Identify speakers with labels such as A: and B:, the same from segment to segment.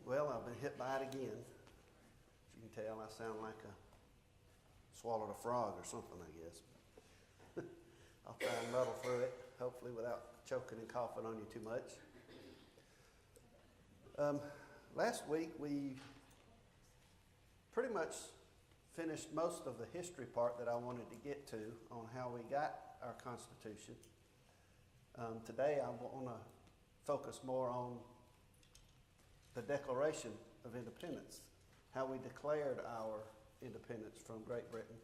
A: Well, I've been hit by it again. As you can tell, I sound like I swallowed a frog or something, I guess. I'll try and muddle through it, hopefully without choking and coughing on you too much. Last week, we pretty much finished most of the history part that I wanted to get to on how we got our Constitution. Today, I want to focus more on the Declaration of Independence, how we declared our independence from Great Britain.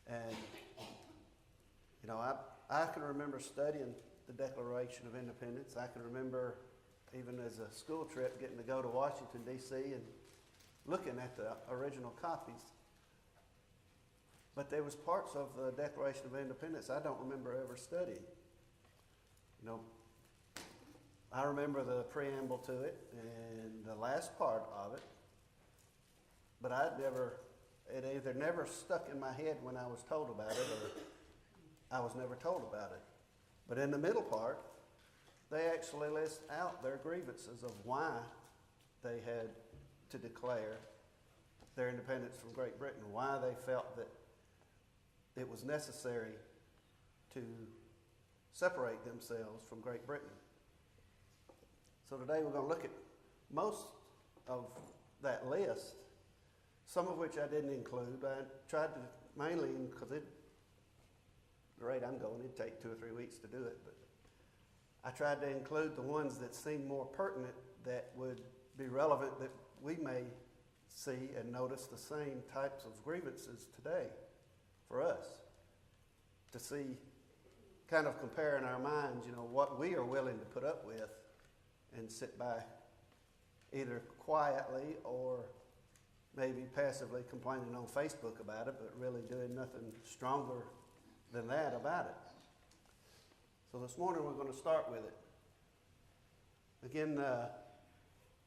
A: And, you know, I can remember studying the Declaration of Independence. I can remember, even as a school trip, getting to go to Washington, D.C. and looking at the original copies. But there was parts of the Declaration of Independence I don't remember ever studying. You know, I remember the preamble to it and the last part of it, but it either never stuck in my head when I was told about it, or I was never told about it. But in the middle part, they actually list out their grievances of why they had to declare their independence from Great Britain, why they felt that it was necessary to separate themselves from Great Britain. So today we're going to look at most of that list, some of which I didn't include. I tried to mainly, because the rate I'm going, it'd take 2 or 3 weeks to do it, but I tried to include the ones that seemed more pertinent, that would be relevant, that we may see and notice the same types of grievances today for us, to see, kind of compare in our minds, you know, what we are willing to put up with and sit by either quietly or maybe passively complaining on Facebook about it, but really doing nothing stronger than that about it. So this morning we're going to start with it. Again,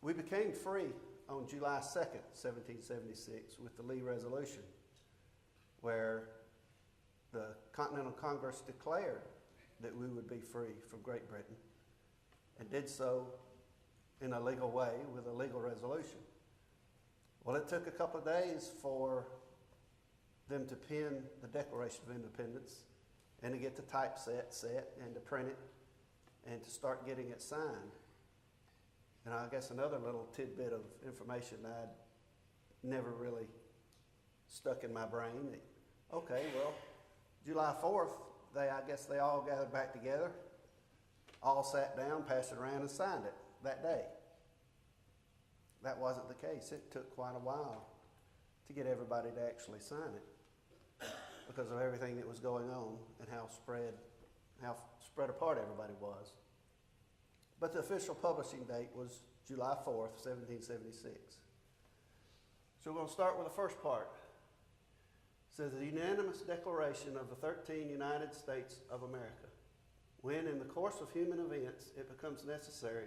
A: we became free on July 2nd, 1776 with the Lee Resolution, where the Continental Congress declared that we would be free from Great Britain, and did so in a legal way with a legal resolution. Well, it took a couple of days for them to pen the Declaration of Independence and to get the typeset set and to print it and to start getting it signed. And I guess another little tidbit of information that I'd never really stuck in my brain. Okay, well, July 4th, I guess they all gathered back together, all sat down, passed it around, and signed it that day. That wasn't the case. It took quite a while to get everybody to actually sign it because of everything that was going on and how spread apart everybody was. But the official publishing date was July 4th, 1776. So we're going to start with the first part. It says, the unanimous declaration of the 13 United States of America, when in the course of human events it becomes necessary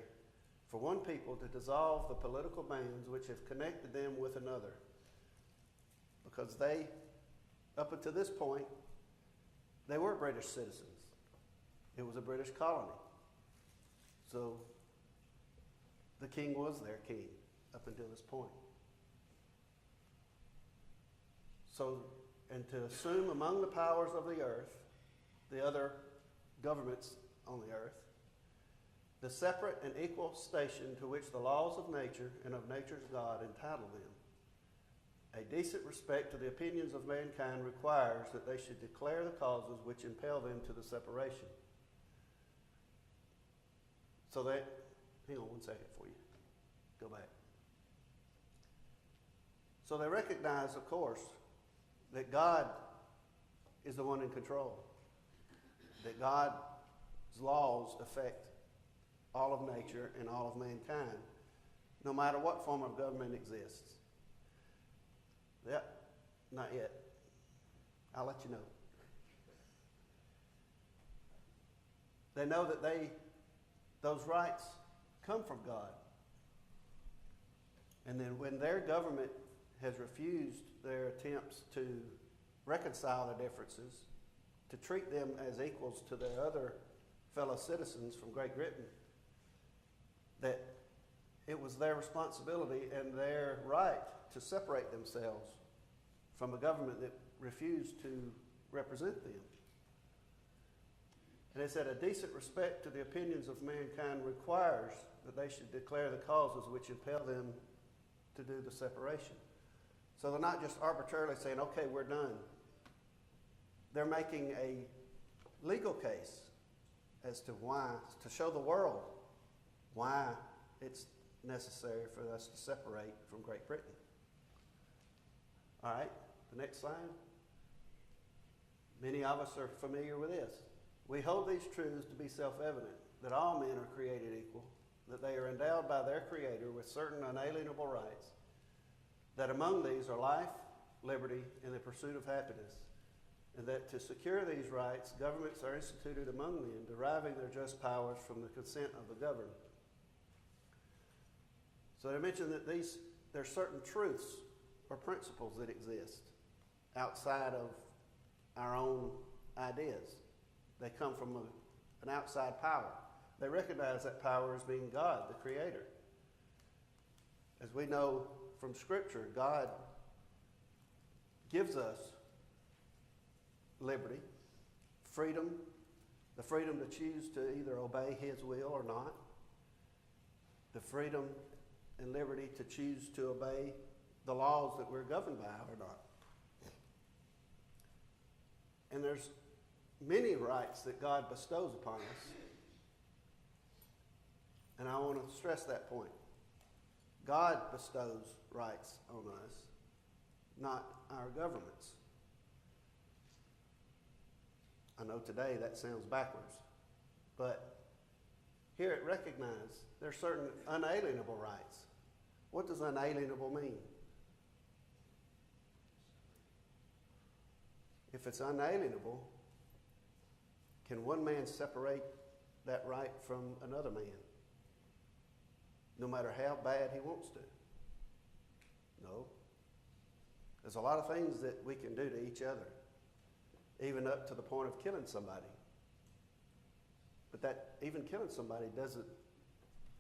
A: for one people to dissolve the political bands which have connected them with another. Because they, up until this point, they were British citizens. It was a British colony. So the king was their king up until this point. So, and to assume among the powers of the earth, the other governments on the earth, the separate and equal station to which the laws of nature and of nature's God entitle them. A decent respect to the opinions of mankind requires that they should declare the causes which impel them to the separation. So that, hang on 1 second for you. Go back. So they recognize, of course, that God is the one in control. That God's laws affect all of nature and all of mankind, no matter what form of government exists. Yep, not yet. I'll let you know. They know that those rights come from God. And then when their government has refused their attempts to reconcile their differences, to treat them as equals to their other fellow citizens from Great Britain, that it was their responsibility and their right to separate themselves from a government that refused to represent them. And it said a decent respect to the opinions of mankind requires that they should declare the causes which impel them to do the separation. So they're not just arbitrarily saying, okay, we're done. They're making a legal case as to why, to show the world why it's necessary for us to separate from Great Britain. All right, the next slide. Many of us are familiar with this. We hold these truths to be self-evident, that all men are created equal, that they are endowed by their Creator with certain unalienable rights, that among these are life, liberty, and the pursuit of happiness, and that to secure these rights, governments are instituted among men, deriving their just powers from the consent of the governed. So they mentioned that there are certain truths or principles that exist outside of our own ideas. They come from an outside power. They recognize that power as being God, the Creator. As we know from Scripture, God gives us liberty, freedom, the freedom to choose to either obey His will or not, the freedom and liberty to choose to obey the laws that we're governed by or not. And there's many rights that God bestows upon us. And I want to stress that point. God bestows rights on us, not our governments. I know today that sounds backwards, but here it recognizes there are certain unalienable rights. What does unalienable mean? If it's unalienable, can one man separate that right from another man? No matter how bad he wants to? No. There's a lot of things that we can do to each other, even up to the point of killing somebody. But that even killing somebody doesn't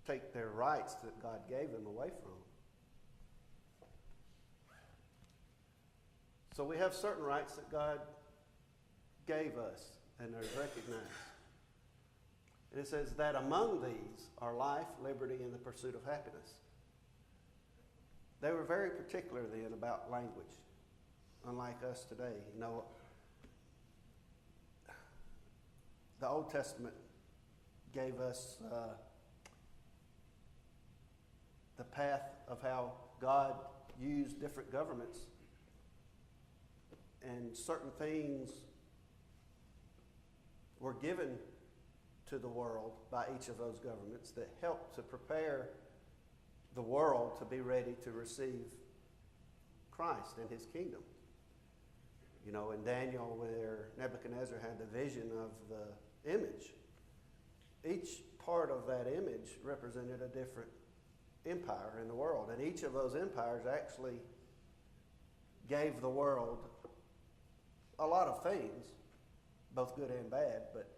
A: take their rights that God gave them away from them. So we have certain rights that God gave us and are recognized. And it says that among these are life, liberty, and the pursuit of happiness. They were very particular then about language, unlike us today. You know, the Old Testament gave us the path of how God used different governments, and certain things were given to the world by each of those governments that helped to prepare the world to be ready to receive Christ and His kingdom. You know, in Daniel, where Nebuchadnezzar had the vision of the image, each part of that image represented a different empire in the world. And each of those empires actually gave the world a lot of things, both good and bad, but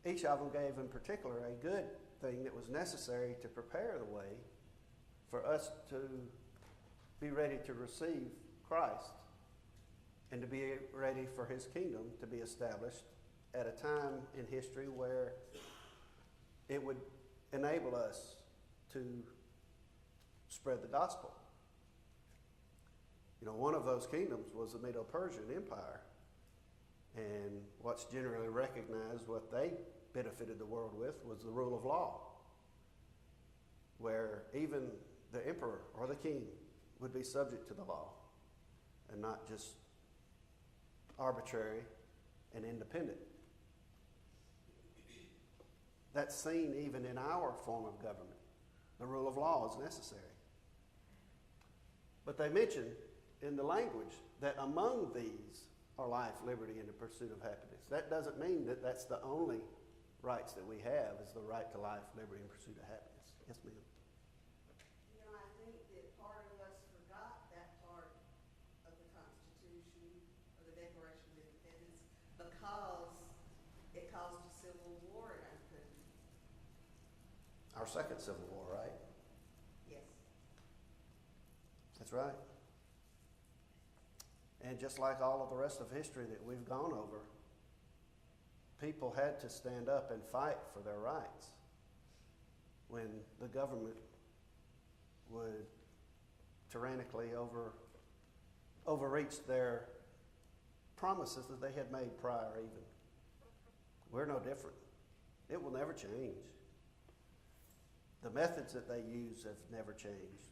A: each of them gave in particular a good thing that was necessary to prepare the way for us to be ready to receive Christ and to be ready for His kingdom to be established at a time in history where it would enable us to spread the gospel. You know, one of those kingdoms was the Medo-Persian Empire. And what's generally recognized, what they benefited the world with, was the rule of law, where even the emperor or the king would be subject to the law and not just arbitrary and independent. That's seen even in our form of government. The rule of law is necessary. But they mention in the language that among these are life, liberty, and the pursuit of happiness. That doesn't mean that that's the only rights that we have, is the right to life, liberty, and pursuit of happiness. Yes, ma'am.
B: You know, I think that part of us forgot that part of the Constitution or the Declaration of Independence because it caused a civil war in our country.
A: Our second Civil War, right? That's right. And just like all of the rest of history that we've gone over, people had to stand up and fight for their rights when the government would tyrannically overreach their promises that they had made prior even. We're no different. It will never change. The methods that they use have never changed.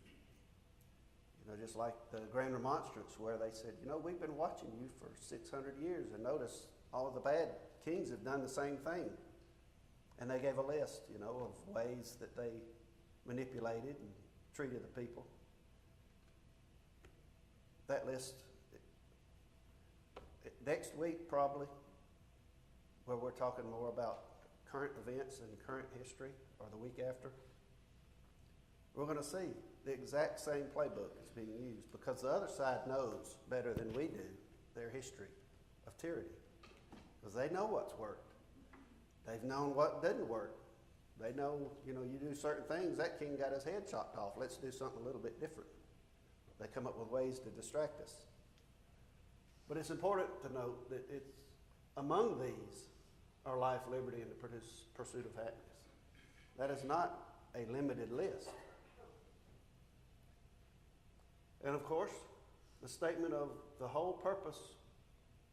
A: Just like the Grand Remonstrance, where they said, we've been watching you for 600 years, and notice all of the bad kings have done the same thing. And they gave a list, of ways that they manipulated and treated the people. That list, next week probably, where we're talking more about current events and current history, or the week after, we're going to see the exact same playbook is being used, because the other side knows better than we do their history of tyranny, because they know what's worked. They've known what didn't work. They know, you do certain things, that king got his head chopped off. Let's do something a little bit different. They come up with ways to distract us. But it's important to note that it's among these are life, liberty, and the pursuit of happiness. That is not a limited list. And of course, the statement of the whole purpose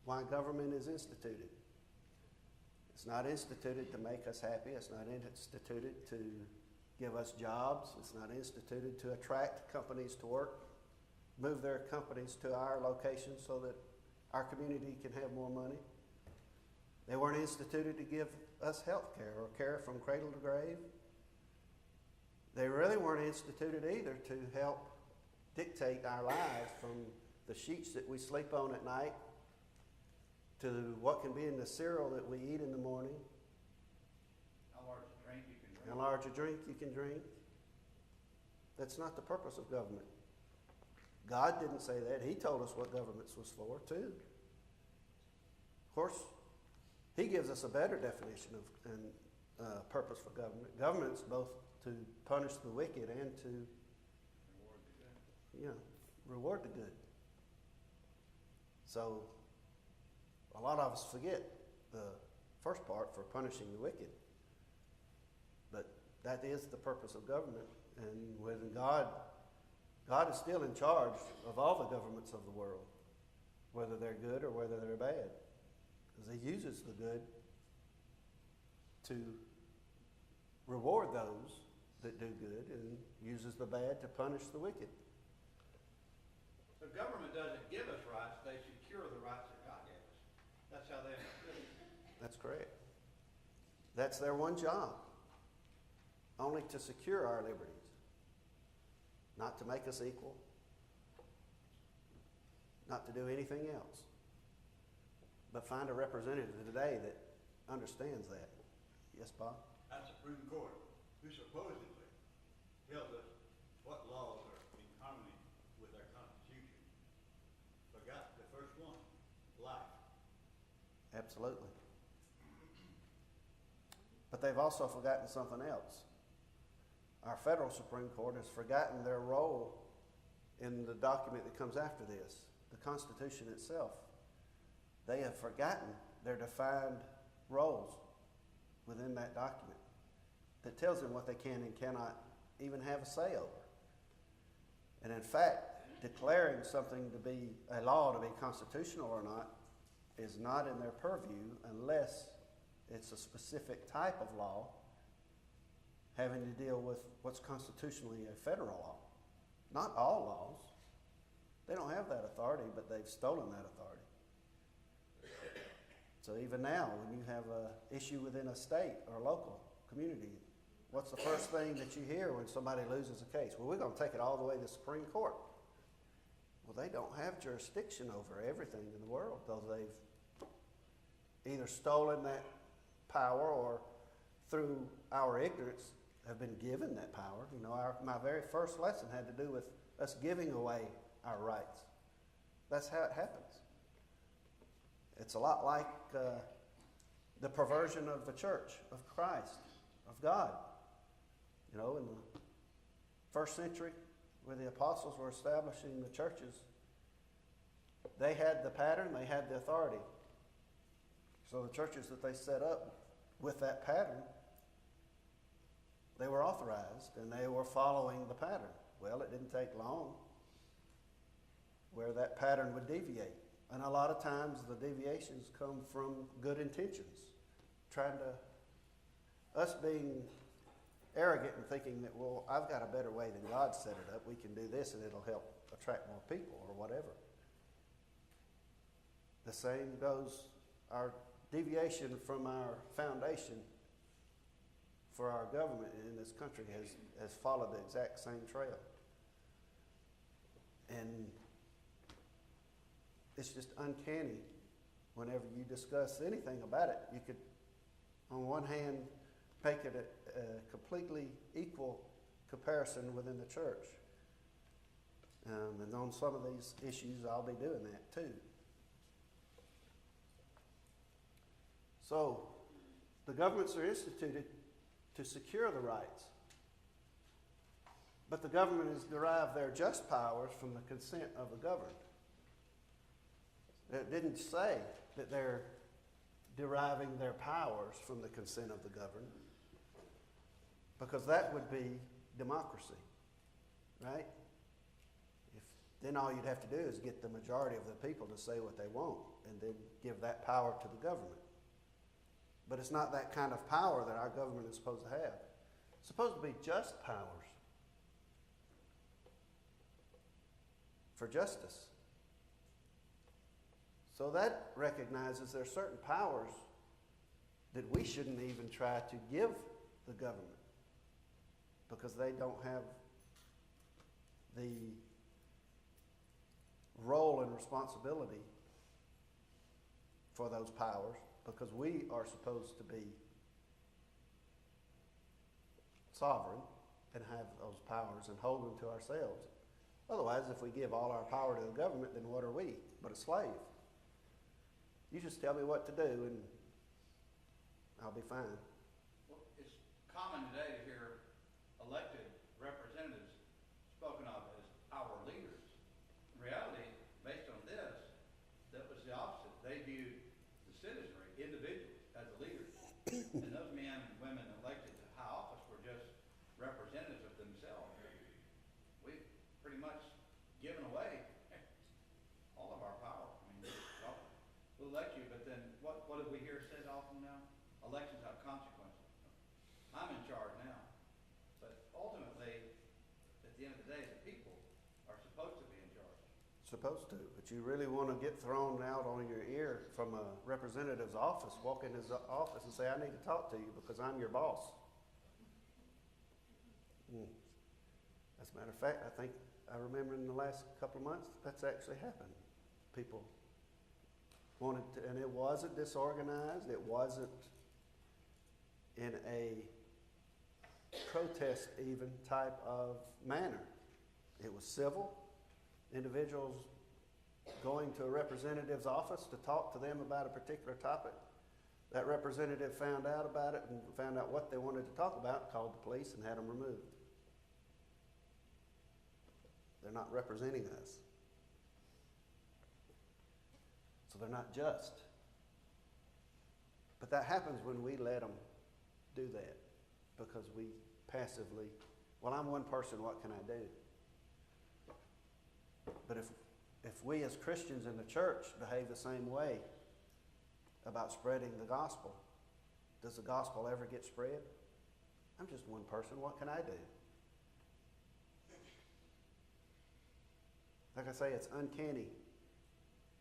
A: why government is instituted. It's not instituted to make us happy. It's not instituted to give us jobs. It's not instituted to attract companies to work, move their companies to our location so that our community can have more money. They weren't instituted to give us health care or care from cradle to grave. They really weren't instituted either to help dictate our lives, from the sheets that we sleep on at night to what can be in the cereal that we eat in the morning.
C: How large a drink you can drink.
A: How large a drink you can drink. That's not the purpose of government. God didn't say that. He told us what governments was for, too. Of course, He gives us a better definition of and purpose for government. Government's both to punish the wicked and to reward the good. So, a lot of us forget the first part, for punishing the wicked. But that is the purpose of government. And when God is still in charge of all the governments of the world, whether they're good or whether they're bad. Because He uses the good to reward those that do good, and uses the bad to punish the wicked.
C: The government doesn't give us rights, they secure the rights that God gave us. That's how they understood it.
A: That's correct. That's their one job. Only to secure our liberties. Not to make us equal. Not to do anything else. But find a representative today that understands that. Yes, Bob?
D: Our Supreme Court, who supposedly tells us what laws are in harmony with our Constitution, forgot the first one, life.
A: Absolutely. But they've also forgotten something else. Our federal Supreme Court has forgotten their role in the document that comes after this, the Constitution itself. They have forgotten their defined roles within that document that tells them what they can and cannot even have a say over. And in fact, declaring something to be a law to be constitutional or not is not in their purview unless it's a specific type of law having to deal with what's constitutionally a federal law. Not all laws. They don't have that authority, but they've stolen that authority. So even now, when you have an issue within a state or a local community, what's the first thing that you hear when somebody loses a case? Well, we're going to take it all the way to the Supreme Court. Well, they don't have jurisdiction over everything in the world, though they've either stolen that power or through our ignorance have been given that power. You know, my very first lesson had to do with us giving away our rights. That's how it happens. It's a lot like the perversion of the church, of Christ, of God. You know, in the first century, where the apostles were establishing the churches, they had the pattern, they had the authority. So the churches that they set up with that pattern, they were authorized and they were following the pattern. Well, it didn't take long where that pattern would deviate. And a lot of times the deviations come from good intentions. Us being arrogant and thinking that, well, I've got a better way than God set it up. We can do this and it'll help attract more people or whatever. The same goes, our deviation from our foundation for our government in this country has followed the exact same trail. And it's just uncanny whenever you discuss anything about it. You could, on one hand, make it a completely equal comparison within the church. And on some of these issues, I'll be doing that too. So, the governments are instituted to secure the rights. But the government has derived their just powers from the consent of the governed. It didn't say that they're deriving their powers from the consent of the governed, because that would be democracy, right? Then all you'd have to do is get the majority of the people to say what they want and then give that power to the government. But it's not that kind of power that our government is supposed to have. It's supposed to be just powers for justice. So that recognizes there are certain powers that we shouldn't even try to give the government because they don't have the role and responsibility for those powers, because we are supposed to be sovereign and have those powers and hold them to ourselves. Otherwise, if we give all our power to the government, then what are we but a slave? You just tell me what to do and I'll be fine.
C: Well, it's common today to hear elected representatives spoken of as our leaders. In reality, based on this, that was the opposite. They viewed the citizenry, individuals, as the leaders. And those men and women elected to high office were just representatives of themselves. We've pretty much given away all of our power. I mean, we'll elect you, but then what do we hear said often now? Elections have consequences. I'm in charge now. But ultimately, at the end of the day, the people are supposed to be in charge.
A: Supposed to, but you really want to get thrown out on your ear from a representative's office, walk in his office and say, I need to talk to you because I'm your boss. As a matter of fact, I remember in the last couple of months, that's actually happened. People wanted to, and it wasn't disorganized, it wasn't in a protest even type of manner. It was civil. Individuals going to a representative's office to talk to them about a particular topic. That representative found out about it and found out what they wanted to talk about, called the police and had them removed. They're not representing us. So they're not just. But that happens when we let them do that, because we passively, well, I'm one person, what can I do? But if we as Christians in the church behave the same way about spreading the gospel, does the gospel ever get spread? I'm just one person, what can I do? Like I say, it's uncanny.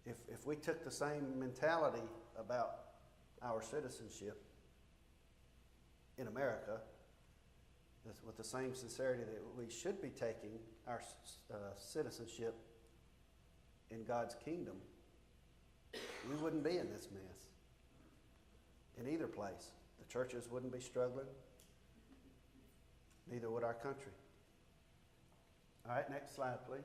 A: If we took the same mentality about our citizenship in America, with the same sincerity that we should be taking our citizenship in God's kingdom, we wouldn't be in this mess in either place. The churches wouldn't be struggling, neither would our country. All right, next slide, please.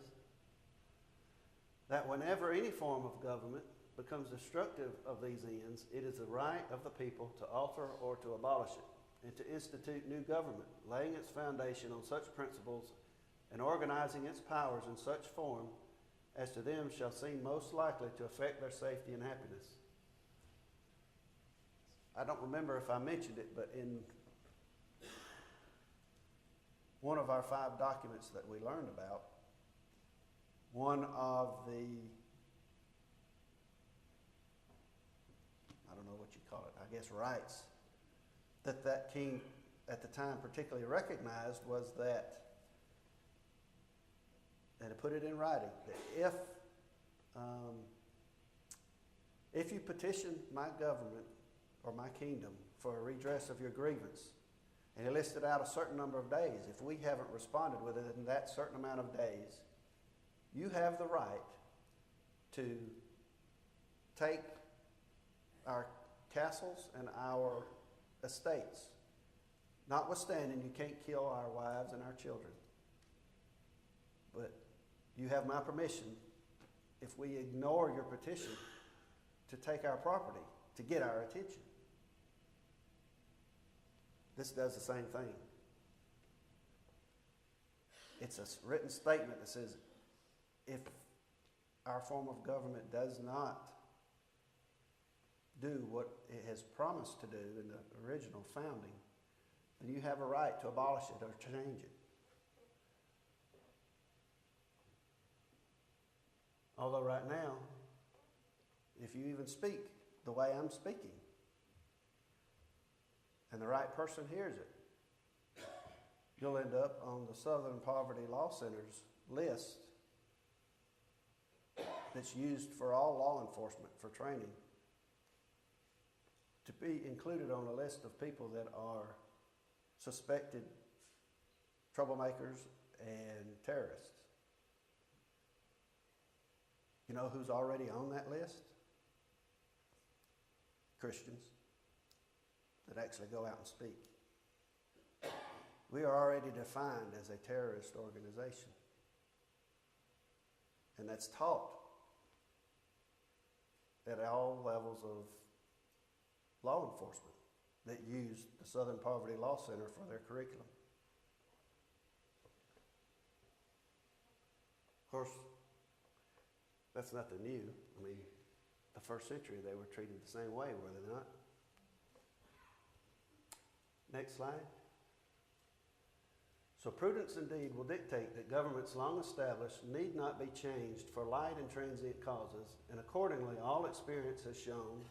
A: That whenever any form of government becomes destructive of these ends, it is the right of the people to alter or to abolish it, and to institute new government, laying its foundation on such principles and organizing its powers in such form as to them shall seem most likely to affect their safety and happiness. I don't remember if I mentioned it, but in one of our 5 documents that we learned about, one of the, I don't know what you call it, I guess rights, that king at the time particularly recognized was that, and to put it in writing, that if you petition my government or my kingdom for a redress of your grievance, and he listed out a certain number of days, if we haven't responded within that certain amount of days, you have the right to take our castles and our estates, notwithstanding you can't kill our wives and our children. But you have my permission, if we ignore your petition, to take our property, to get our attention. This does the same thing. It's a written statement that says, if our form of government does not do what it has promised to do in the original founding, then you have a right to abolish it or change it. Although right now, if you even speak the way I'm speaking, and the right person hears it, you'll end up on the Southern Poverty Law Center's list that's used for all law enforcement for training, to be included on a list of people that are suspected troublemakers and terrorists. You know who's already on that list? Christians that actually go out and speak. We are already defined as a terrorist organization. And that's taught at all levels of law enforcement that use the Southern Poverty Law Center for their curriculum. Of course, that's nothing new. I mean, the first century they were treated the same way, were they not? Next slide. So prudence indeed will dictate that governments long established need not be changed for light and transient causes, and accordingly all experience has shown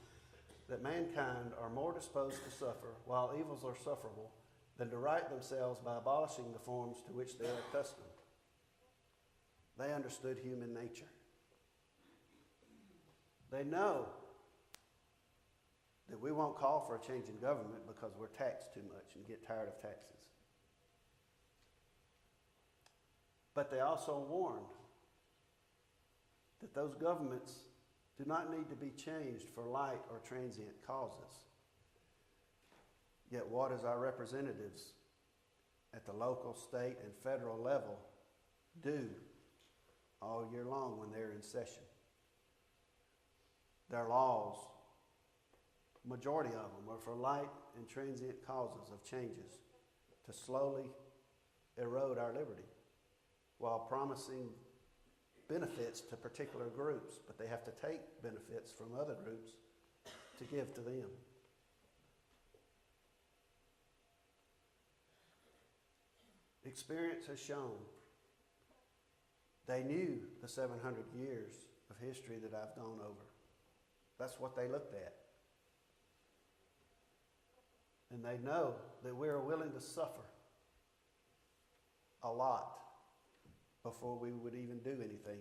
A: that mankind are more disposed to suffer while evils are sufferable than to right themselves by abolishing the forms to which they are accustomed. They understood human nature. They know that we won't call for a change in government because we're taxed too much and get tired of taxes. But they also warned that those governments do not need to be changed for light or transient causes. Yet what does our representatives at the local, state, and federal level do all year long when they're in session? Their laws, majority of them, are for light and transient causes of changes to slowly erode our liberty while promising benefits to particular groups, but they have to take benefits from other groups to give to them. Experience has shown they knew the 700 years of history that I've gone over. That's what they looked at. And they know that we are willing to suffer a lot before we would even do anything,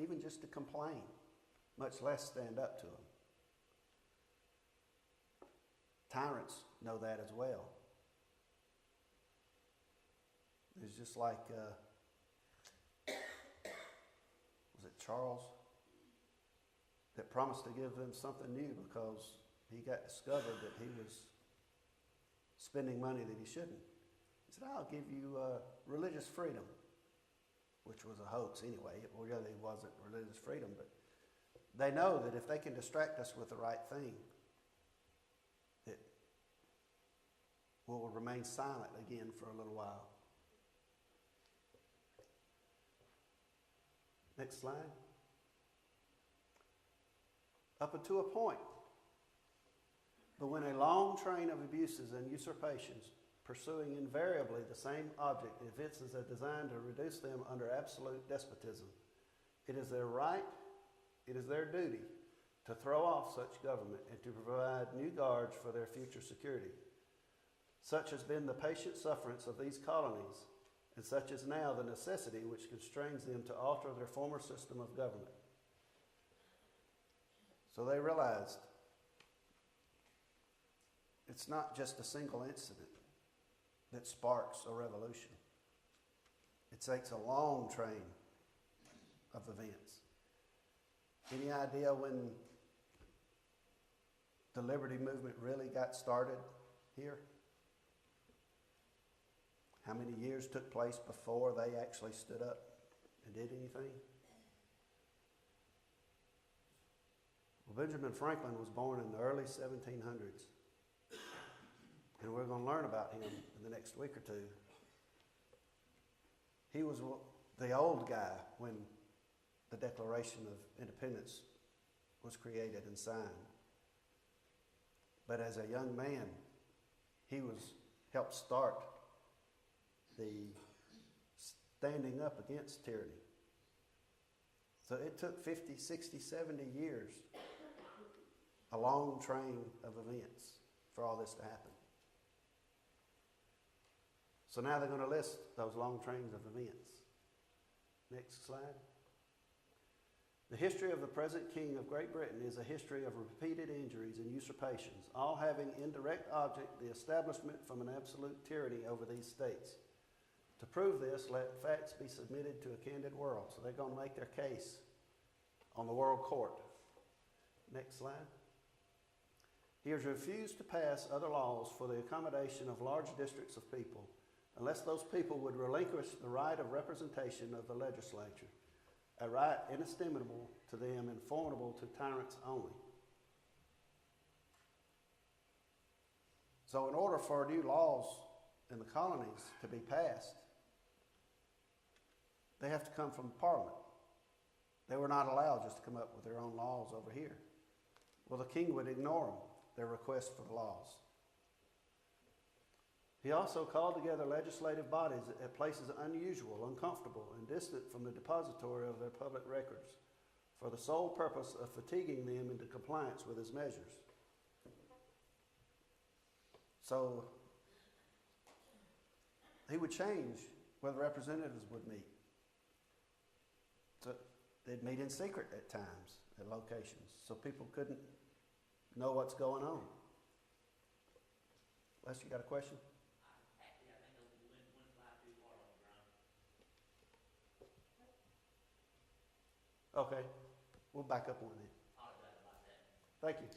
A: even just to complain, much less stand up to them. Tyrants know that as well. It's just like, was it Charles that promised to give them something new because he got discovered that he was spending money that he shouldn't. He said, I'll give you religious freedom, which was a hoax anyway. It really wasn't religious freedom, but they know that if they can distract us with the right thing, that we'll remain silent again for a little while. Next slide. Up until a point, but when a long train of abuses and usurpations, pursuing invariably the same object, evinces a design to reduce them under absolute despotism, it is their right, it is their duty to throw off such government and to provide new guards for their future security. Such has been the patient sufferance of these colonies, and such is now the necessity which constrains them to alter their former system of government. So they realized it's not just a single incident that sparks a revolution. It takes a long train of events. Any idea when the liberty movement really got started here? How many years took place before they actually stood up and did anything? Well, Benjamin Franklin was born in the early 1700s. And we're going to learn about him in the next week or two. He was the old guy when the Declaration of Independence was created and signed. But as a young man, he helped start the standing up against tyranny. So it took 50, 60, 70 years, a long train of events for all this to happen. So now they're going to list those long trains of events. Next slide. The history of the present King of Great Britain is a history of repeated injuries and usurpations, all having in direct object the establishment from an absolute tyranny over these states. To prove this, let facts be submitted to a candid world. So they're going to make their case on the world court. Next slide. He has refused to pass other laws for the accommodation of large districts of people, unless those people would relinquish the right of representation of the legislature, a right inestimable to them and formidable to tyrants only. So in order for new laws in the colonies to be passed, they have to come from Parliament. They were not allowed just to come up with their own laws over here. Well, the king would ignore them, their request for the laws. He also called together legislative bodies at places unusual, uncomfortable, and distant from the depository of their public records, for the sole purpose of fatiguing them into compliance with his measures. So he would change where the representatives would meet. So they'd meet in secret at times, at locations, so people couldn't know what's going on. Les, you got a question?
E: Actually, I think I went slide too far on the ground.
A: Okay, we'll back up one then.
E: Apologize about that.
A: Thank you.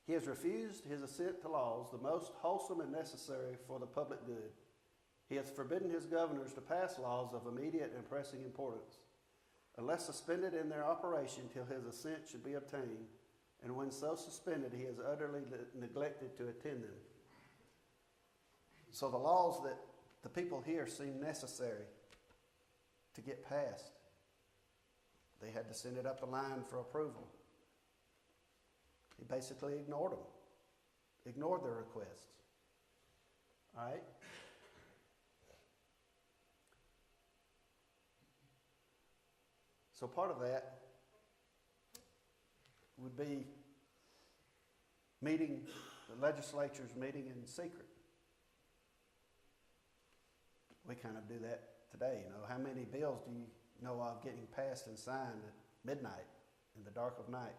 A: He has refused his assent to laws, the most wholesome and necessary for the public good. He has forbidden his governors to pass laws of immediate and pressing importance, unless suspended in their operation till his assent should be obtained, and when so suspended, he has utterly neglected to attend them. So the laws that the people here seem necessary to get passed, they had to send it up the line for approval. He basically ignored them, ignored their requests. All right? So part of that would be meeting, the legislature's meeting in secret. We kind of do that today, you know. How many bills do you know of getting passed and signed at midnight, in the dark of night?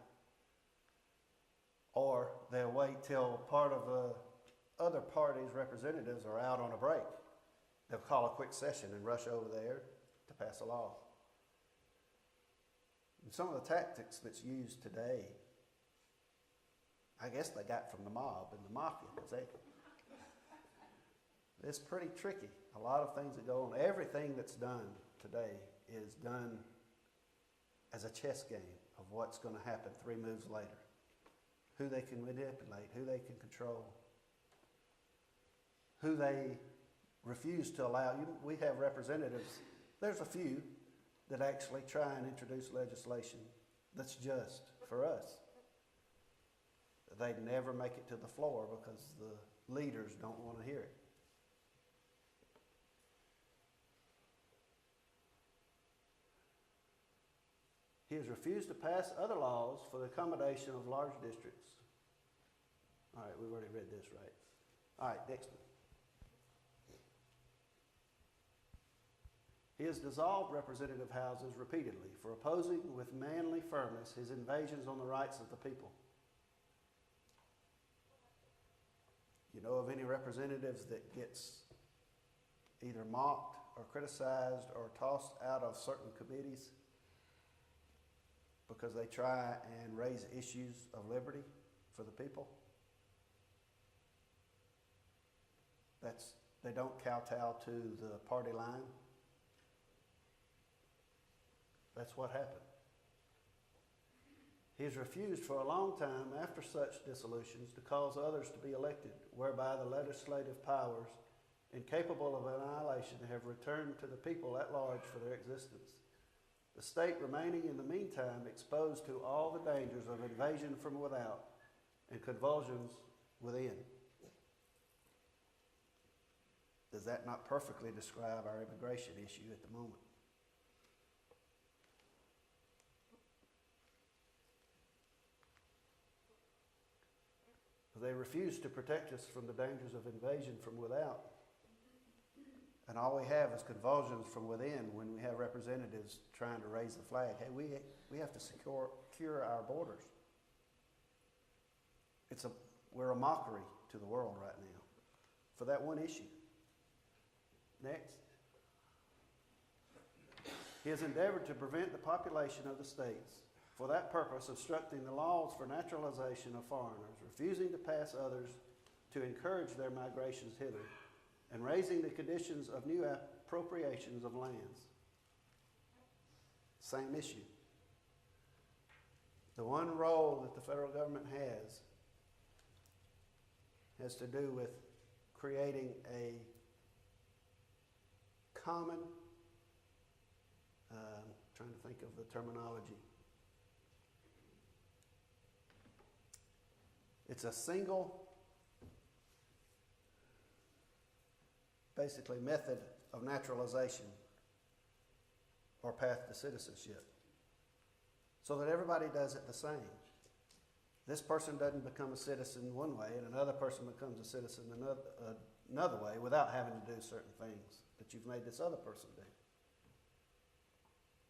A: Or they'll wait till part of the other party's representatives are out on a break. They'll call a quick session and rush over there to pass a law. And some of the tactics that's used today, I guess they got from the mob and the mafia, because it's pretty tricky. A lot of things that go on. Everything that's done today is done as a chess game of what's going to happen 3 moves later. Who they can manipulate, who they can control, who they refuse to allow. We have representatives, there's a few that actually try and introduce legislation that's just for us. They never make it to the floor because the leaders don't want to hear it. He has refused to pass other laws for the accommodation of large districts. All right, we've already read this, right? All right, next one. He has dissolved representative houses repeatedly for opposing with manly firmness his invasions on the rights of the people. You know of any representatives that gets either mocked or criticized or tossed out of certain committees because they try and raise issues of liberty for the people? They don't kowtow to the party line. That's what happened. He has refused for a long time after such dissolutions to cause others to be elected, whereby the legislative powers, incapable of annihilation, have returned to the people at large for their existence. The state remaining in the meantime exposed to all the dangers of invasion from without and convulsions within. Does that not perfectly describe our immigration issue at the moment? They refuse to protect us from the dangers of invasion from without. And all we have is convulsions from within when we have representatives trying to raise the flag. Hey, we have to secure our borders. We're a mockery to the world right now for that one issue. Next. He has endeavored to prevent the population of the states, for that purpose obstructing the laws for naturalization of foreigners, refusing to pass others to encourage their migrations hither, and raising the conditions of new appropriations of lands. Same issue. The one role that the federal government has to do with creating a common, trying to think of the terminology. It's a single, basically, method of naturalization or path to citizenship, so that everybody does it the same. This person doesn't become a citizen one way and another person becomes a citizen another way without having to do certain things that you've made this other person do.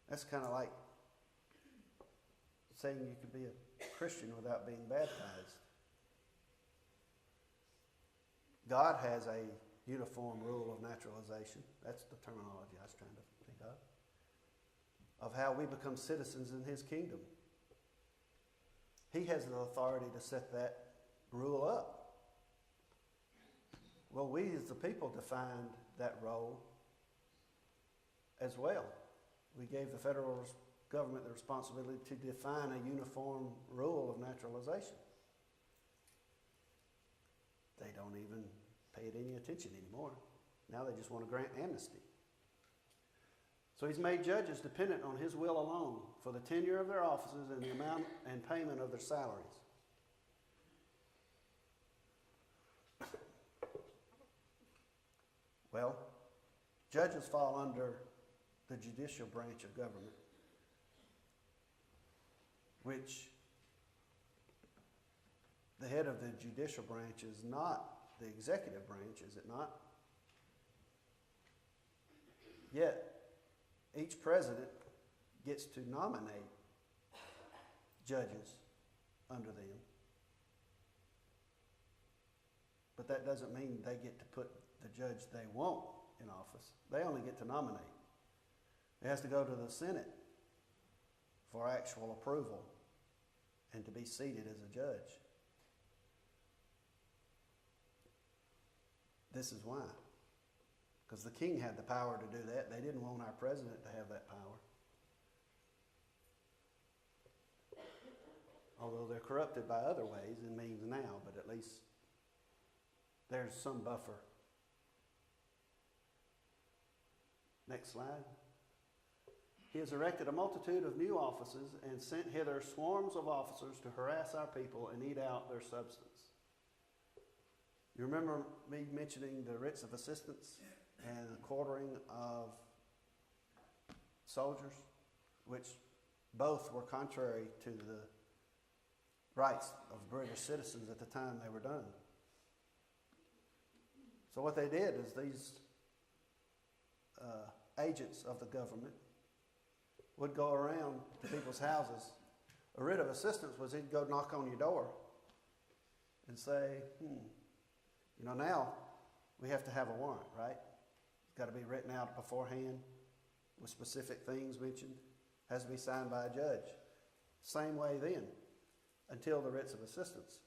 A: That's kind of like saying you could be a Christian without being baptized. God has a uniform rule of naturalization. That's the terminology I was trying to think of how we become citizens in His kingdom. He has the authority to set that rule up. Well, we as the people defined that role as well. We gave the federal government the responsibility to define a uniform rule of naturalization. They don't even pay it any attention anymore. Now they just want to grant amnesty. So He's made judges dependent on His will alone for the tenure of their offices and the amount and payment of their salaries. Well, judges fall under the judicial branch of government, which the head of the judicial branch is not the executive branch, is it not? Yet, each president gets to nominate judges under them. But that doesn't mean they get to put the judge they want in office. They only get to nominate. It has to go to the Senate for actual approval and to be seated as a judge. This is why. Because the king had the power to do that. They didn't want our president to have that power. Although they're corrupted by other ways and means now, but at least there's some buffer. Next slide. He has erected a multitude of new offices and sent hither swarms of officers to harass our people and eat out their substance. You remember me mentioning the writs of assistance and the quartering of soldiers, which both were contrary to the rights of British citizens at the time they were done. So what they did is these agents of the government would go around to people's houses. A writ of assistance was he'd go knock on your door and say, now we have to have a warrant, right? It's got to be written out beforehand with specific things mentioned. Has to be signed by a judge. Same way then, until the writs of assistance.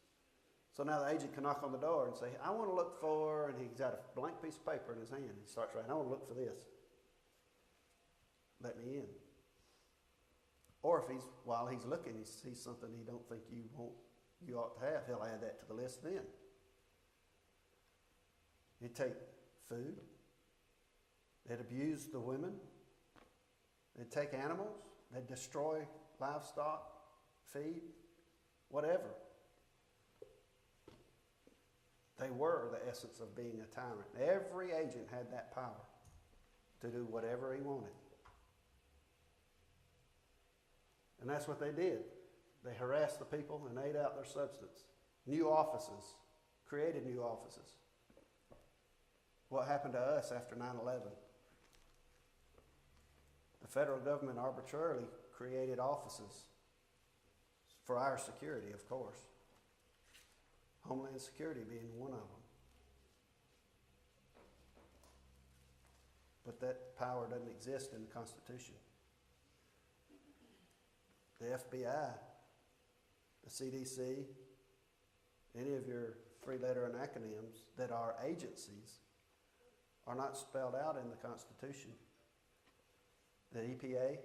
A: So now the agent can knock on the door and say, I want to look for, and he's got a blank piece of paper in his hand. He starts writing, I want to look for this. Let me in. Or if while he's looking, he sees something he don't think you ought to have, he'll add that to the list then. He'd take food. They'd abuse the women. They'd take animals. They'd destroy livestock, feed, whatever. They were the essence of being a tyrant. Every agent had that power to do whatever he wanted. And that's what they did. They harassed the people and ate out their substance. New offices, created new offices. What happened to us after 9/11? The federal government arbitrarily created offices for our security, of course. Homeland Security being one of them. But that power doesn't exist in the Constitution. The FBI, the CDC, any of your three-letter acronyms that are agencies are not spelled out in the Constitution. The EPA,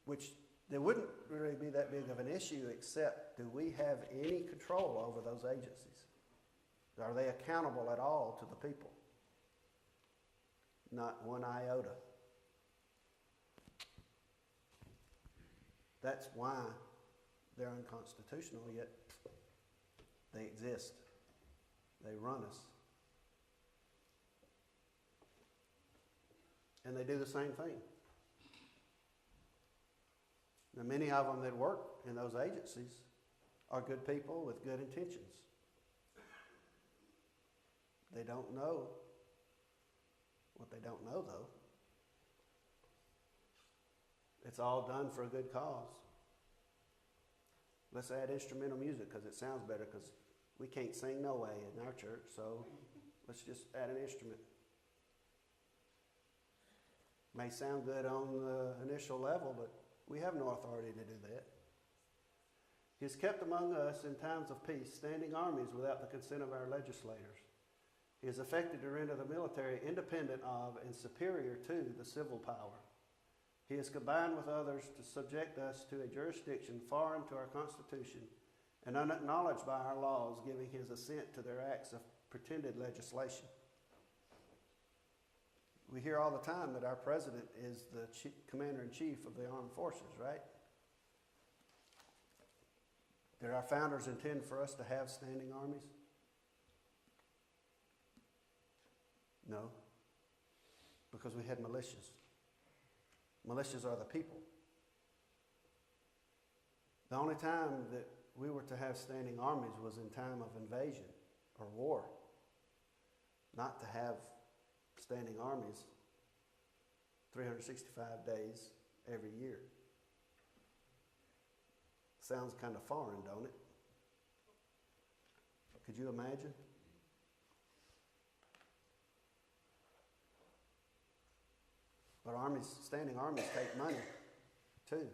A: which there wouldn't really be that big of an issue except do we have any control over those agencies? Are they accountable at all to the people? Not one iota. That's why they're unconstitutional, yet they exist. They run us. And they do the same thing. Now, many of them that work in those agencies are good people with good intentions. They don't know what they don't know, though. It's all done for a good cause. Let's add instrumental music because it sounds better, because we can't sing no way in our church, so let's just add an instrument. May sound good on the initial level, but we have no authority to do that. He has kept among us in times of peace standing armies without the consent of our legislators. He has effected to render the military independent of and superior to the civil power. He has combined with others to subject us to a jurisdiction foreign to our Constitution and unacknowledged by our laws, giving his assent to their acts of pretended legislation. We hear all the time that our president is the commander-in-chief of the armed forces, right? Did our founders intend for us to have standing armies? No, because we had militias. Militias are the people. The only time that we were to have standing armies was in time of invasion or war, not to have standing armies 365 days every year. Sounds kind of foreign, don't it? Could you imagine? But standing armies take money too.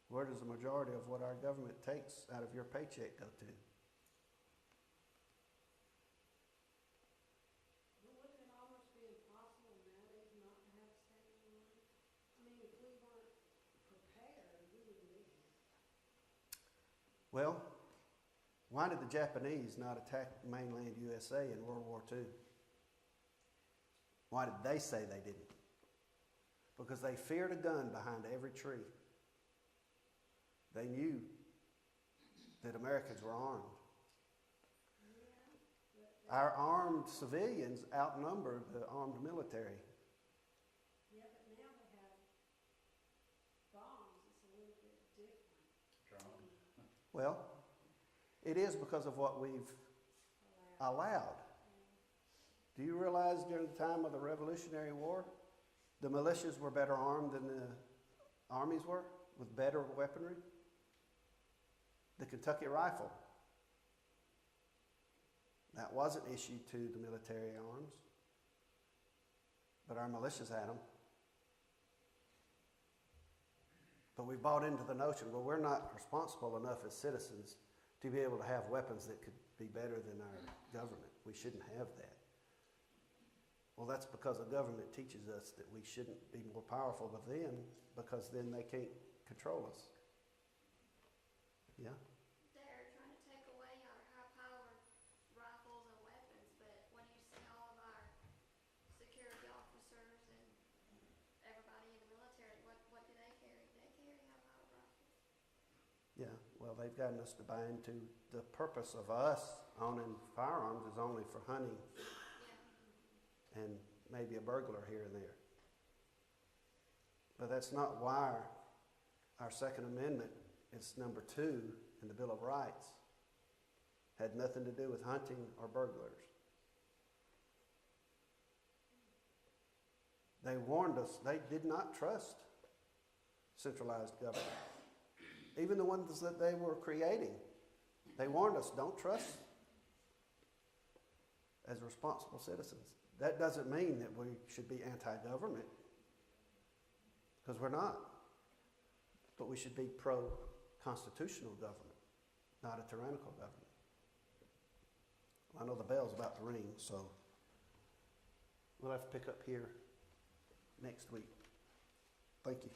A: Where does the majority of what our government takes out of your paycheck go to?
B: Wouldn't it almost be impossible nowadays not to have standing army? I mean, if we weren't prepared, we wouldn't be here.
A: Well, why did the Japanese not attack mainland USA in World War II? Why did they say they didn't? Because they feared a gun behind every tree. They knew that Americans were armed. Our armed civilians outnumber the armed military.
B: Yeah, but now they have bombs, it's a little bit different.
A: Well, it is because of what we've allowed. Do you realize during the time of the Revolutionary War, the militias were better armed than the armies were, with better weaponry? The Kentucky rifle, that wasn't issued to the military arms, but our militias had them. But we bought into the notion, well, we're not responsible enough as citizens to be able to have weapons that could be better than our government. We shouldn't have that. Well, that's because the government teaches us that we shouldn't be more powerful than them, because then they can't control us. Yeah?
F: They're trying to take away our high-powered rifles and weapons, but when you see all of our security officers and everybody in the military, what do they carry? They carry high-powered rifles.
A: Yeah, well, they've gotten us to buy into the purpose of us owning firearms is only for hunting and maybe a burglar here and there. But that's not why our Second Amendment is number 2 in the Bill of Rights. Had nothing to do with hunting or burglars. They warned us they did not trust centralized government. Even the ones that they were creating, they warned us, don't trust as responsible citizens. That doesn't mean that we should be anti-government, because we're not. But we should be pro-constitutional government, not a tyrannical government. I know the bell's about to ring, so we'll have to pick up here next week. Thank you.